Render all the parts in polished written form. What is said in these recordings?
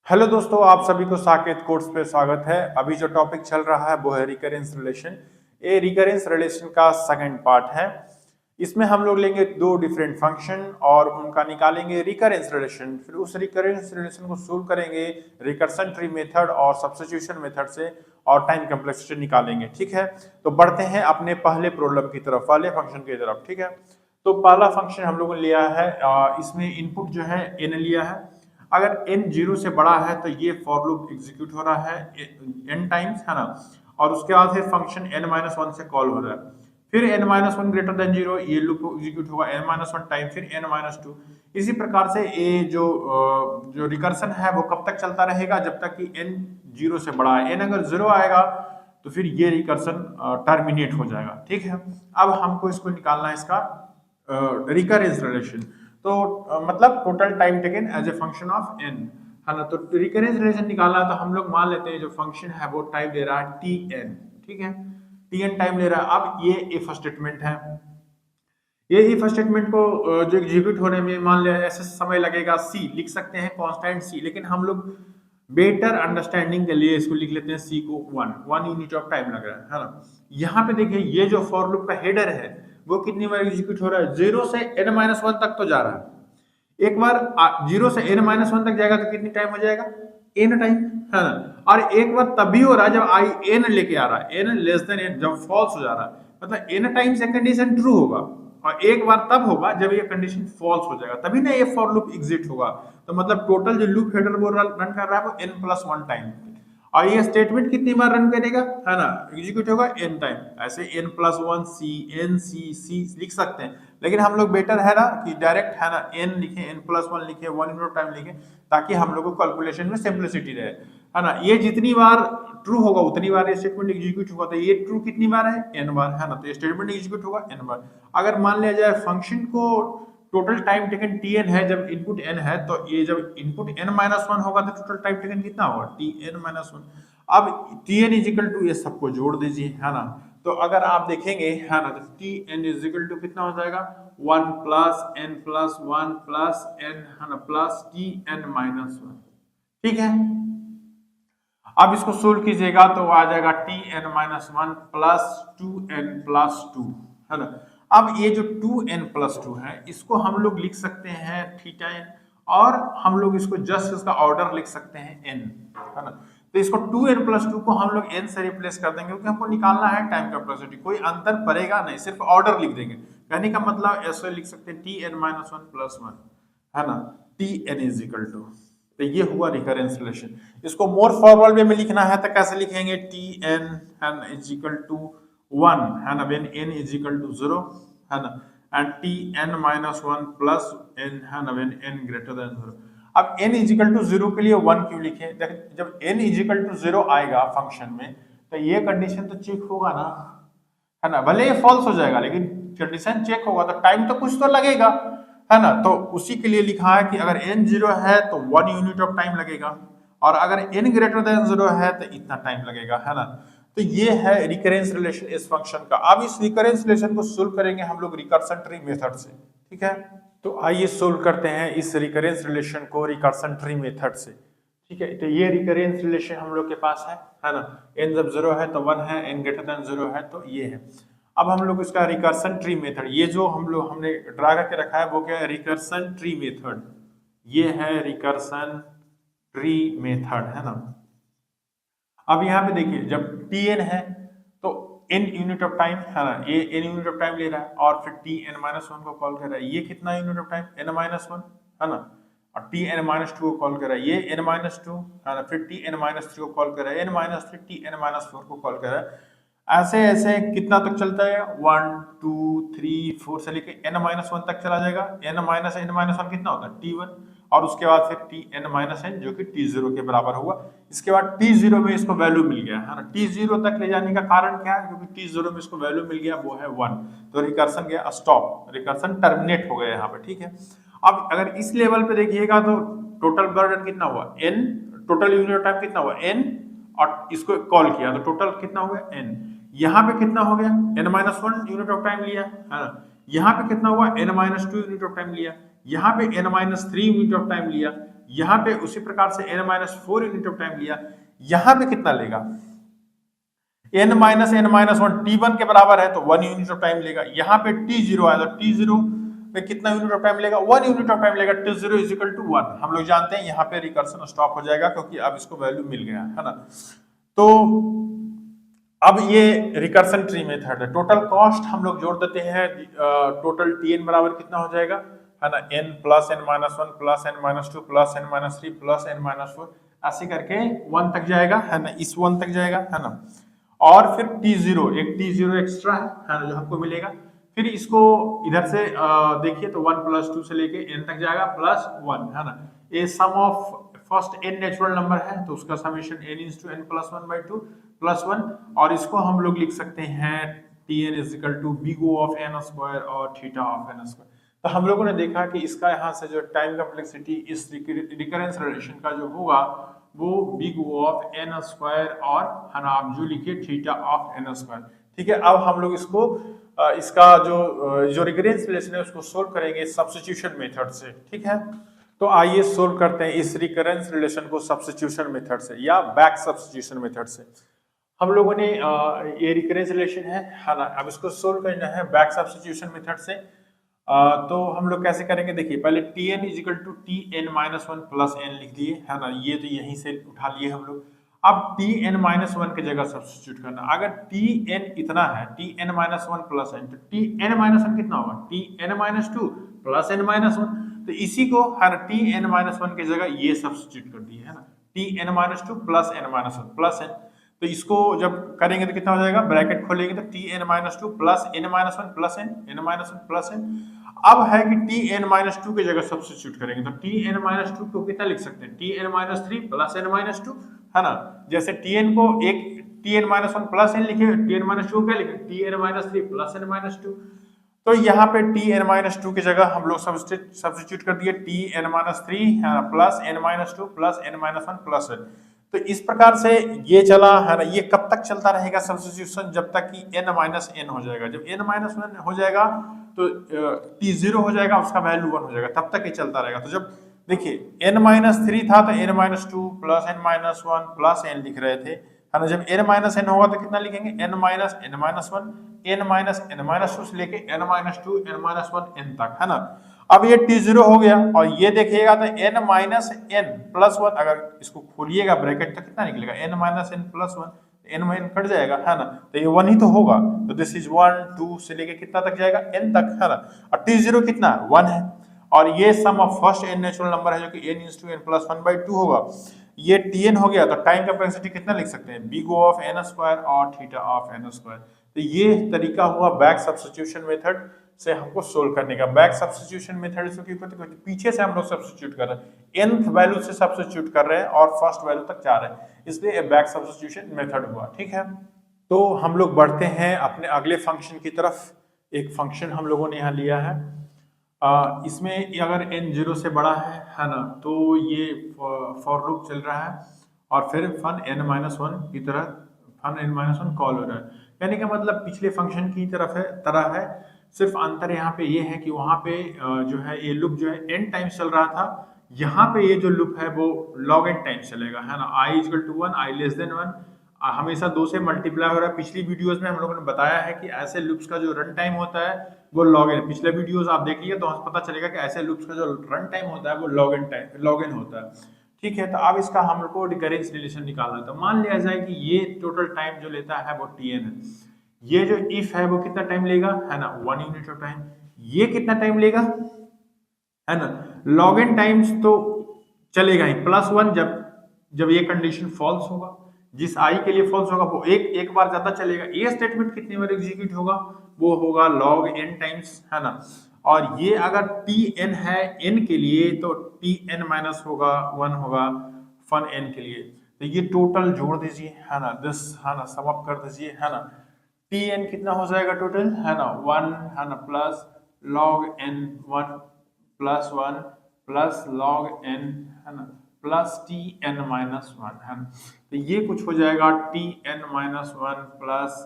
Hello दोस्तों, आप सभी को साकेत कोर्स पे स्वागत है। अभी जो टॉपिक चल रहा है वो है रिकरेंस रिलेशन। ये रिकरेंस रिलेशन का सेकंड पार्ट है। इसमें हम लोग लेंगे दो डिफरेंट फंक्शन और उनका निकालेंगे रिकरेंस रिलेशन। फिर उस रिकरेंस रिलेशन को सोल्व करेंगे रिकर्सन ट्री मेथड और सब्स्टिट्यूशन मेथड से और टाइम कॉम्प्लेक्सिटी निकालेंगे। ठीक है, तो बढ़ते हैं अपने पहले प्रॉब्लम की तरफ, पहले फंक्शन की तरफ। ठीक है, तो पहला फंक्शन हम लोगों ने लिया है, इसमें इनपुट जो है n लिया है। अगर n 0 से बड़ा है तो ये फॉर लूप एग्जीक्यूट हो रहा है n टाइम्स, है ना। और उसके बाद फिर फंक्शन n-1 से कॉल हो रहा है। फिर n-1 ग्रेटर देन 0 ये लूप एग्जीक्यूट होगा n-1 टाइम, फिर n-2। इसी प्रकार से ये जो रिकर्सन है वो कब तक चलता रहेगा, जब तक कि n 0 से बड़ा है। n अगर 0 आएगा तो फिर ये रिकर्सन टर्मिनेट हो जाएगा। ठीक है, अब हमको इसको निकालना है, इसका रिकरेंस रिलेशन। तो मतलब total time taken as a function of n, है ना। तो रिकरेंस रिलेशन निकालना तो हम लोग मान लेते हैं जो फंक्शन है वो टाइम ले रहा है tn। ठीक है, tn टाइम ले रहा है। अब ये इफ स्टेटमेंट है, ये इफ स्टेटमेंट को जो एग्जीक्यूट होने में मान लिया ऐसे समय लगेगा c, लिख सकते हैं कांस्टेंट c, लेकिन हम लोग बेटर अंडरस्टैंडिंग के लिए इसको लिख लेते हैं c को 1 यूनिट ऑफ टाइम लग रहा है ना। यहाँ पे देखिए ये जो फॉर लूप का हेडर है वो कितनी बार एग्जीक्यूट हो रहा है, 0 से n-1 तक तो जा रहा है। एक बार 0 से n-1 तक जाएगा तो कितनी टाइम हो जाएगा, n टाइम, है ना। और एक बार तभी हो रहा है जब आई n लेके आ रहा है, n लेस देन n, जब फॉल्स हो जा रहा है, मतलब n टाइम से कंडीशन ट्रू होगा। और एक बार तब होगा जब ये कंडीशन फॉल्स हो जाएगा, तभी ना ये फॉर लूप एग्जिट होगा। तो मतलब टोटल जो लूप हेडर वो रन कर रहा है वो n+1 टाइम। और ये स्टेटमेंट कितनी बार रन करेगा, है ना, एग्जीक्यूट होगा n टाइम। ऐसे n+1 c लिख सकते हैं, लेकिन हम लोग बेटर है ना कि डायरेक्ट, है ना, n लिखे, n+1 लिखे, 1 यूनिट टाइम लिखे, ताकि हम लोग को कैलकुलेशन में सिंपलिसिटी रहे, है ना। ये जितनी बार ट्रू होगा उतनी बार ये स्टेटमेंट एग्जीक्यूट होगा। तो ये ट्रू कितनी बार है, n बार, है ना। तो ये स्टेटमेंट एग्जीक्यूट होगा n बार। अगर मान लिया जाए फंक्शन को टोटल टाइम टेकन tn है, जब इनपुट n है, तो ये जब इनपुट n-1 होगा तो टोटल टाइम टेकन कितना होगा, tn-1। अब tn इजिकल टू ये सबको जोड़ दीजिए, है ना। तो अगर आप देखेंगे, है ना, तो tn इजिकल टू कितना हो जाएगा, 1 प्लस n+1 प्लस n, है ना, प्लस tn-1। ठीक है, अब इसको सोल्व कीजिएगा तो आ जाएगा tn-1 प्लस 2n+2, है ना। अब ये जो 2n+2 है इसको हम लोग लिख सकते हैं θn, और हम लोग इसको जस्ट इसका ऑर्डर लिख सकते हैं n, है ना। तो इसको 2n+2 को हम लोग n से रिप्लेस कर देंगे, क्योंकि हमको निकालना है टाइम कॉम्प्लेक्सिटी। कोई अंतर पड़ेगा नहीं, सिर्फ ऑर्डर लिख देंगे। कहने का मतलब ऐसे लिख सकते हैं tn-1 प्लस 1, है ना, tn इजिकल टू, तो ये हुआ रिकरेंस रिलेशन। इसको मोर फॉर्मल वे में लिखना है तो कैसे लिखेंगे, tn इजिकल टू 1, है ना, व्हेन n इजिकल टू 0, है ना, एंड tn-1 प्लस n, है ना, व्हेन n ग्रेटर देन 0। अब n इजिकल टू 0 के लिए 1 क्यों लिखे, देखिए जब n इजिकल टू 0 आएगा फंक्शन में तो ये कंडीशन तो चेक होगा ना, है ना। भले ये फॉल्स हो जाएगा लेकिन कंडीशन चेक होगा तो टाइम तो कुछ तो लगेगा, है ना। तो उसी के लिए लिखा है कि अगर n 0 है तो 1 यूनिट ऑफ टाइम लगेगा, और अगर n ग्रेटर देन 0 है तो इतना टाइम लगेगा, है ना। तो ये है रिकरेंस रिलेशन इस फंक्शन का। अब इस रिकरेंस रिलेशन को सोल्व करेंगे हम लोग रिकर्सन ट्री मेथड से। ठीक है, तो आइए सोल्व करते हैं इस रिकरेंस रिलेशन को रिकर्सन ट्री मेथड से। ठीक है, तो ये रिकरेंस रिलेशन हम लोग के पास है ना। n जब 0 है तो 1 है, n ग्रेटर देन 0 है तो ये है। अब हम लोग इसका रिकर्सन ट्री मेथड, ये जो हमने ड्रा करके रखा है वो क्या है, रिकर्सन ट्री मेथड। ये है रिकर्सन ट्री मेथड, है ना। अब यहाँ पे देखिए जब tn है तो n यूनिट ऑफ टाइम, है ना, ये n यूनिट ऑफ टाइम ले रहा है, और फिर tn-1 को कॉल कर रहा है, ये कितना यूनिट ऑफ टाइम, n-1, है ना। और tn-2 को कॉल कर रहा है, ये n-2, है ना, फिर tn-3 को कॉल कर रहा है, n-3 tn-4 को कॉल कर रहा है। ऐसे ऐसे कितना तक चलता है, 1 2 3 4 से लेके n-1 तक चला जाएगा। n-1 कितना होता है, t1, और उसके बाद फिर tn-n जो कि t0 के बराबर हुआ। इसके बाद t0 में इसको वैल्यू मिल गया, है ना। t0 तक ले जाने का कारण क्या है, क्योंकि t0 में इसको वैल्यू मिल गया, वो है 1, तो रिकर्सन गया स्टॉप, रिकर्सन टर्मिनेट हो गया यहाँ पे। ठीक है, अब अगर इस लेवल पे देखिएगा तो टोटल बर्डन कितना हुआ, n, टोटल यूनिट टाइम कितना हुआ n, और इसको कॉल किया तो टोटल कितना हो गया n। यहाँ पे कितना हो गया, n-1 यूनिट ऑफ टाइम लिया, है ना। यहाँ पे कितना हुआ, n-2 यूनिट ऑफ टाइम लिया, यहाँ पे n-3 यूनिट ऑफ टाइम लिया, यहाँ पे उसी प्रकार से n-4 यूनिट ऑफ टाइम लिया, यहाँ पे कितना लेगा, n-1 t1 के बराबर है तो 1 यूनिट ऑफ टाइम लेगा। यहाँ पे t0 आया तो t0 पे कितना यूनिट ऑफ टाइम लेगा, 1 यूनिट ऑफ टाइम लेगा। t0 is equal to 1। हम लोग जानते हैं यहाँ पे रिकर्सन स्टॉप हो जाएगा क्योंकि अब इसको वैल्यू मिल गया है ना। तो अब ये रिकर्सन ट्री मेथड है। टोटल कॉस्ट हम लोग जोड़ देते हैं, टोटल tn बराबर कितना हो जाएगा है ना, n plus n-1 plus n-2 plus n-3 plus n-4 ऐसे करके 1 तक जाएगा है ना, इस 1 तक जाएगा है ना। और फिर t0, एक t0 एक्स्ट्रा है ना जो हमको मिलेगा। फिर इसको इधर से देखिए तो 1 प्लस 2 से लेके n तक जाएगा प्लस 1 है ना। ये sum of first n natural number है तो उसका summation n is to n plus 1/2 plus 1, और इसको हम लोग लिख सकते हैं tn is equal to big O of n square और थीटा ऑफ n स्क्वायर। तो हम लोगों ने देखा कि इसका यहाँ से जो टाइम कॉम्प्लेक्सिटी इस रिकरेंस रिलेशन का जो होगा वो big O of n square और है ना आप जो लिखिए थीटा ऑफ n स्क्वायर। ठीक है, अब हम लोग इसको इसका जो रिकरेंस रिलेशन है उसको सोल्व करेंगे सब्स्टिट्यूशन मेथड से। ठीक है, तो आइए सोल्व करते हैं इस रिकरेंस रिलेशन को सब्स्टिट्यूशन मेथड से या बैक सब्स्टिट्यूशन मेथड से। हम लोगों ने ये रिकरेंस रिलेशन है ना, अब इसको सोल्व करना है बैक सब्स्टिट्यूशन मेथड से। तो हम लोग कैसे करेंगे, देखिए पहले tn is equal to tn-1 plus n लिख दिए है ना, ये तो यहीं से उठा लिए हम लोग। अब tn-1 की जगह सब्स्टिट्यूट करना। अगर tn इतना है tn-1 प्लस n, तो tn-1 कितना होगा, tn-2 प्लस n-1। तो इसी को है ना tn-1 की जगह ये सब्स्टिट्यूट कर दिए है ना, tn-2 plus n-1 plus n। तो इसको जब करेंगे तो कितना हो जाएगा, ब्रैकेट खोलेंगे तो tn-2 plus n-1 plus n-1 plus n। अब है कि tn-2 की जगह सब्स्टिट्यूट करेंगे तो tn-2 को कितना लिख सकते हैं, tn-3 प्लस n-2 है ना। जैसे tn को एक tn-1 प्लस n लिखे, tn-2 क्या लिखे, tn-3 प्लस n-2। तो यहाँ पे tn-2 की जगह हम लोग सब्स्टिट्यूट कर दिए tn-3 plus n-2 plus n-1 plus n। तो इस प्रकार से ये चला है ना। ये कब तक चलता रहेगा सब्स्टिट्यूशन, जब तक कि n-n हो जाएगा। जब n-1 हो जाएगा तो t0 हो जाएगा, उसका वैल्यू 1 हो जाएगा, तब तक ये चलता रहेगा। तो जब देखिए n-3 था तो n-2 plus n-1 plus n लिख रहे थे है ना। जब n-n होगा तो कितना लिखेंगे, n-1 n-2 से लेके n-2 n-1 n तक है ना। अब ये t0 हो गया और ये देखिएगा तो n-n प्लस 1, अगर इसको खोलिएगा ब्रैकेट तो कितना निकलेगा, n-n प्लस 1, n कट जाएगा है ना, तो ये 1 ही तो होगा। तो दिस इज 1 2 से लेके कितना तक जाएगा, n तक है ना। और t0 कितना 1 है, और ये sum of first n natural number है जो कि n is to n plus 1/2 होगा। ये tn हो गया तो टाइम कॉम्प्लेक्सिटी कितना लिख सकते हैं, big O of n square और थीटा ऑफ n स्क्वायर। तो ये तरीका हुआ बैक सब्स्टिट्यूशन मेथड से हमको सोल्व करने का। बैक सब्स्टिट्यूशन मेथड से क्योंकि पीछे से हम लोग सब्स्टिट्यूट कर रहे हैं, nth वैल्यू से सब्स्टिट्यूट कर रहे हैं और फर्स्ट वैल्यू तक जा रहे हैं, इसलिए बैक सब्स्टिट्यूशन मेथड हुआ। ठीक है, तो हम लोग बढ़ते हैं अपने अगले फंक्शन की तरफ। एक फंक्शन हम लोगों ने यहाँ लिया है, इसमें अगर n 0 से बड़ा है ना, तो ये फॉर लूप चल रहा है और फिर फन n-1 की तरह फन n-1 कॉल हो रहा है। यानी कि मतलब पिछले फंक्शन की तरह है, सिर्फ अंतर यहाँ पे ये है कि वहाँ पे जो है ये लूप जो है n टाइम्स चल रहा था, यहाँ पे ये जो लूप है वो log n टाइम्स चलेगा है ना। i equal to 1, i less than 1, हमेशा 2 से मल्टीप्लाई हो रहा है। पिछली वीडियोस में हम लोगों ने बताया है कि ऐसे लूप्स का जो रन टाइम होता है वो log n, पिछले वीडियोस आप देखिए तो पता चलेगा कि ऐसे लूप्स का जो रन टाइम होता है वो log n होता है। ठीक है, तो अब इसका हम लोग को रिकरेंस रिलेशन निकालना है। तो मान लिया जाए कि ये टोटल टाइम जो लेता है वो tn है, ये जो इफ है वो कितना टाइम लेगा है ना, 1 यूनिट ऑफ टाइम। ये कितना टाइम लेगा है ना, log n टाइम्स तो चलेगा ही, प्लस 1 जब ये कंडीशन फॉल्स होगा, जिस i के लिए फॉल्स होगा वो एक बार ज्यादा चलेगा। ये स्टेटमेंट कितनी बार एग्जीक्यूट होगा, वो होगा log n टाइम्स है ना। और ये अगर tn है n के लिए तो tn माइनस होगा 1 होगा फन n के लिए। तो ये टोटल जोड़ दीजिए है ना, दिस है ना, सम अप कर दीजिए है ना। tn कितना हो जाएगा टोटल है ना, 1 है ना plus log n 1 plus 1 plus log n है ना प्लस tn माइनस 1 है ना। तो ये कुछ हो जाएगा tn minus 1 plus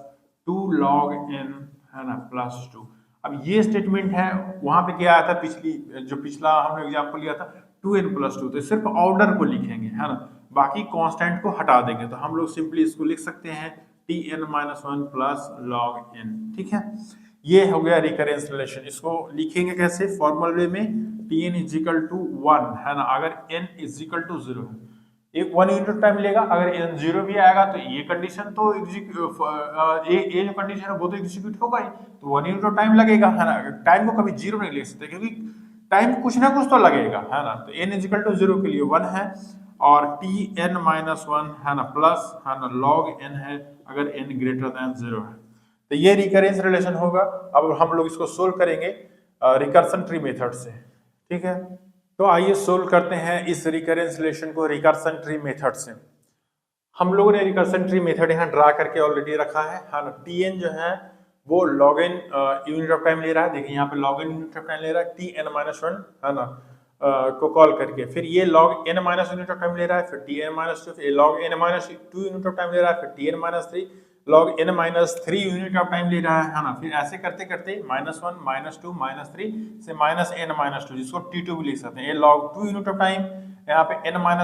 2 log n है ना प्लस 2। अब ये स्टेटमेंट है, वहां पे क्या आया था, पिछला हमने एग्जांपल लिया था 2n+2, तो सिर्फ ऑर्डर को लिखेंगे, है ना, बाकी कांस्टेंट को हटा देंगे। तो हम लोग सिंपली इसको लिख सकते हैं Tn-1 प्लस log n। ठीक है, ये हो गया रिकरेंस रिलेशन। इसको लिखेंगे कैसे, फॉर्मल वे में, Tn इज इक्वल टू 1, है ना, अगर n इज इक्वल टू 0 है, एक 1 यूनिट ऑफ टाइम लेगा, अगर n 0 भी आएगा तो ये कंडीशन तो ये जो कंडीशन है वो तो एग्जीक्यूट होगा ही, तो 1 यूनिट ऑफ टाइम लगेगा, है ना। टाइम को कभी 0 नहीं ले सकते क्योंकि टाइम कुछ ना कुछ तो लगेगा, है ना। तो n इज इक्वल टू 0 के लिए 1 है, और Tn-1 है ना प्लस, है ना, log n है अगर n ग्रेटर देन 0 है। तो ये रिकरेंस रिलेशन होगा। अब हम लोग इसको सोल्व करेंगे रिकर्सन ट्री मेथड से। ठीक है, तो आइए सोल्व करते हैं इस रिकरेंस रिलेशन को रिकर्सन ट्री मेथड से। हम लोगों ने रिकर्सन ट्री मेथड यहाँ ड्रा करके ऑलरेडी रखा है ना। Tn जो है वो log n unit of time ले रहा है, देखिए यहाँ पे log n unit of time ले रहा है, Tn-1 है ना को कॉल करके, फिर ये log n minus unit of time ले रहा है, फिर Tn-2, फिर log n-2 unit of time ले रहा है, फिर Tn-3 log n-3 unit of time ले रहा है ना। फिर ऐसे करते करते -1 -2 -3 से -n-2, जिसको T2 भी लिख सकते हैं, ये log 2 यूनिट ऑफ टाइम, यहाँ पे n-1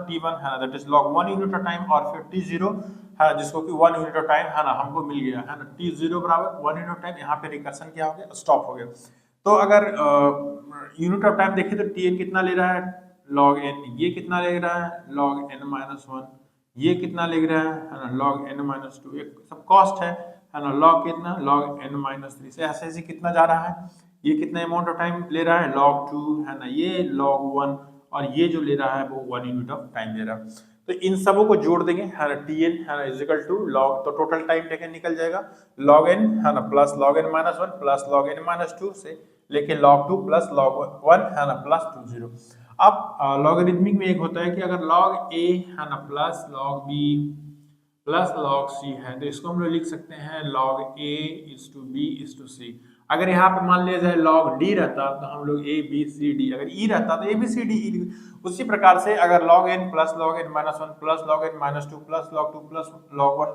T1 है ना, that is log 1 unit of time, और फिर T0 है जिसको कि 1 यूनिट ऑफ टाइम, है ना, हमको मिल गया, है ना। T0 बराबर 1 यूनिट ऑफ टाइम, यहाँ पे रिकर्सन क्या हो गया, स्टॉप हो गया। तो अगर यूनिट ऑफ टाइम देखें तो Tn कितना ले रहा है, log n, ये कितना ले रहा है, log n-1, ये कितना ले रहा है ना, log n-2, एक सब कॉस्ट है ना, log कितना, log n-3 से ऐसे ऐसे कितना जा रहा है, ये कितना अमाउंट ऑफ टाइम ले रहा है, log 2, है ना, ये log 1, और ये जो ले रहा है वो 1 यूनिट ऑफ टाइम ले रहा है। तो इन सबों को जोड़ देंगे, है ना, Tn है ना इज इक्वल टू log, तो टोटल टाइम लेके निकल जाएगा log n, है ना, plus log n-1 plus log n-2 से लेके log 2 प्लस log 1, है ना, प्लस 2 0। अब लॉगरिथमिक में एक होता है कि अगर log a, है ना, plus log b plus log c है, तो इसको हम लोग लिख सकते हैं log a is to b is to c। अगर यहाँ पे मान लिया जाए log d रहता तो हम लोग a b c d, अगर e रहता तो a b c d e। उसी प्रकार से अगर log n plus log n-1 plus log n-2 plus log 2 plus log 1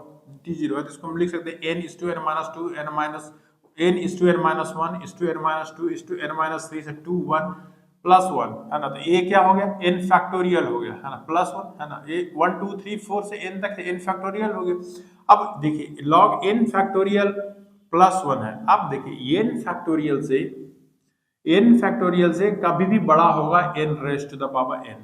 T0 है, तो इसको हम लिख सकते हैं n is to n-2 n is to n-1 is to n-2 is to n-3 से 2 1 प्लस 1, है ना। तो ये क्या हो गया, n फैक्टोरियल हो गया, है ना, प्लस 1, है ना, ये 1 2 3 4 से n तक n फैक्टोरियल हो गया। अब देखिए log n फैक्टोरियल प्लस 1 है। अब देखिए n फैक्टोरियल से कभी भी बड़ा होगा n raise to the power n,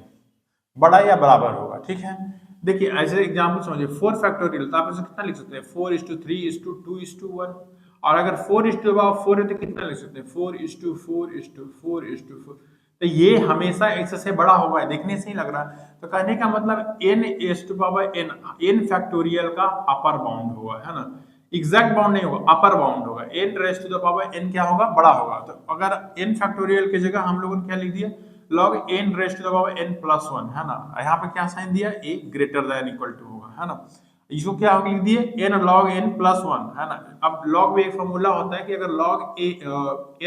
बड़ा या बराबर होगा। ठीक है, देखिए ऐसे एग्जांपल समझिए, 4 फैक्टोरियल, तो आप इसे कितना लिख सकते हैं, 4:3:2:1, और अगर 4:4 है तो कितना लिख सकते हैं, 4:4:4:4। तो ये हमेशा x से बड़ा होगा, देखने से ही लग रहा है। तो कहने का मतलब n फैक्टोरियल का अपर बाउंड होगा, है ना, एग्जैक्ट बाउंड नहीं होगा, अपर बाउंड होगा। n raise to the power n क्या होगा, बड़ा होगा। तो अगर n फैक्टोरियल की जगह हम लोगों ने क्या लिख दिया, log n raise to the power n plus 1, है ना, यहाँ पे क्या साइन दिया, a greater than equal to होगा, है ना। इसको क्या होगा, लिख दिए n log n प्लस 1, है ना। अब log में एक फॉर्मूला होता है कि अगर log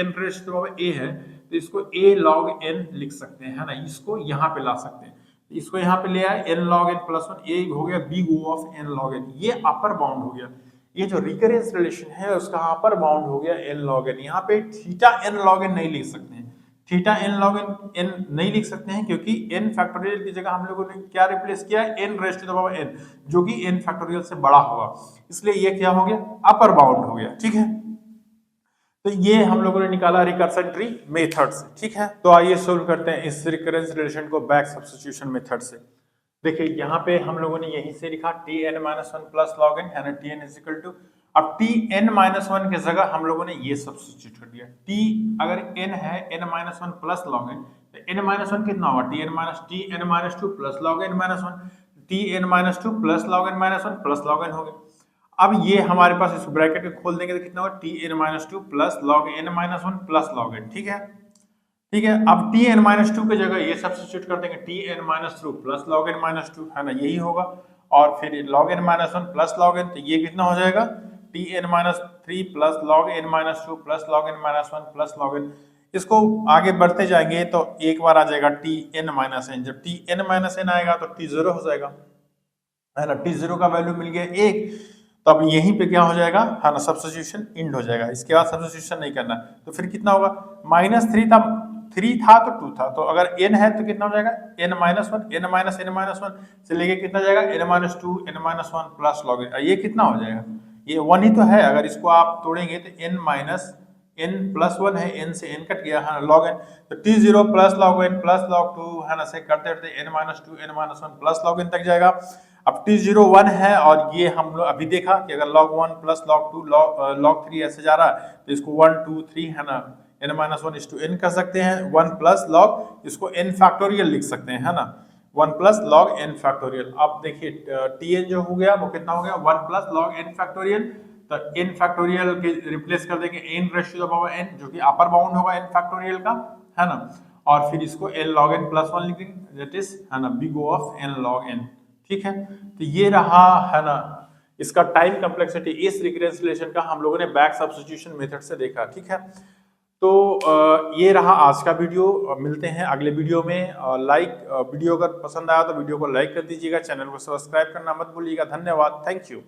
n raise to the power a है तो इसको a log n लिख सकते हैं, है ना, इसको यहाँ पे ला सकते हैं, इसको यहाँ पे ले आए n log n प्लस 1, ये हो गया big O of n log n, ये अपर बाउंड हो गया। ये जो रिकरेंस रिलेशन है उसका अपर बाउंड हो गया n log n। यहाँ पे थीटा n log n नहीं लिख सकते हैं, थीटा n log n नहीं लिख सकते हैं क्योंकि n फैक्टोरियल की जगह हम लोगों ने क्या रिप्लेस किया, n raise to the power n, जो कि n फैक्टोरियल से बड़ा होगा, इसलिए ये क्या हो गया, अपर बाउंड हो गया। ठीक है, तो ये हम लोगों ने निकाला रिकर्सन ट्री मेथड से। ठीक है, तो आइए सोल्व करते हैं इस रिकरेंस रिलेशन को बैक सब्स्टिट्यूशन मेथड से। देखिए यहाँ पे हम लोगों ने यहीं से लिखा Tn-1 प्लस log n, है ना, Tn इज इक्वल टू, अब Tn-1 की जगह हम लोगों ने ये सब्स्टिट्यूट कर दिया। T अगर n है n-1 प्लस log n, तो n-1 कितना होगा, Tn-2 plus log n-1, Tn-2 plus log n-1 plus log n हो गया। अब ये हमारे पास इस ब्रैकेट को खोल देंगे तो कितना होगा, Tn-2 plus log n-1 plus log n। ठीक है, ठीक है, अब Tn-2 की जगह ये सब्स्टिट्यूट कर देंगे, Tn-2 प्लस log n-2, है ना, यही होगा, और फिर log n-1 plus log n, तो ये कितना हो जाएगा, Tn-3 plus log n-2 plus log n-1 plus log n। इसको आगे बढ़ते जाएंगे तो एक बार आ जाएगा Tn-n, जब Tn-n आएगा तो T0 हो जाएगा, है ना, T0 का वैल्यू मिल गया 1, तो अब यहीं पे क्या हो जाएगा, है ना, सब्स्टिट्यूशन इंड हो जाएगा, इसके बाद सब्स्टिट्यूशन नहीं करना। तो फिर कितना होगा, -3 था, 3 था तो 2 था, तो अगर n है तो कितना हो जाएगा n minus one, n minus n minus one से लेके कितना जाएगा n minus two n minus one plus log n, ये कितना हो जाएगा, ये 1 ही तो है, अगर इसको आप तोड़ेंगे तो n minus n plus one है, n से n कट गया है log n, तो t0 plus log n plus log 2 है ना, से करते करते n minus two n minus one plus log n तक जाएगा। अब t0 1 है और ये हम लोग अभी देखा कि अगर log 1 प्लस log 2 log 3 ऐसे जा रहा है तो इसको 1 2 3 है ना n माइनस वन इस टू n कर सकते हैं, 1 प्लस log इसको n फैक्टोरियल लिख सकते हैं है ना, 1 प्लस log n फैक्टोरियल। अब देखिए tn जो हो गया वो कितना हो गया 1 प्लस log n फैक्टोरियल, तो n फैक्टोरियल के रिप्लेस कर देंगे n raise to the power n जो कि अपर बाउंड होगा n फैक्टोरियल का है ना, और फिर इसको n log n प्लस 1 लिखेंगे दैट इज है ना big O of n log n। ठीक है, तो ये रहा है ना इसका टाइम कॉम्प्लेक्सिटी, इस रिकरेंस रिलेशन का हम लोगों ने बैक सब्स्टिट्यूशन मेथड से देखा। ठीक है, तो ये रहा आज का वीडियो, मिलते हैं अगले वीडियो में। वीडियो अगर पसंद आया तो वीडियो को लाइक कर दीजिएगा, चैनल को सब्सक्राइब करना मत भूलिएगा। धन्यवाद, थैंक यू।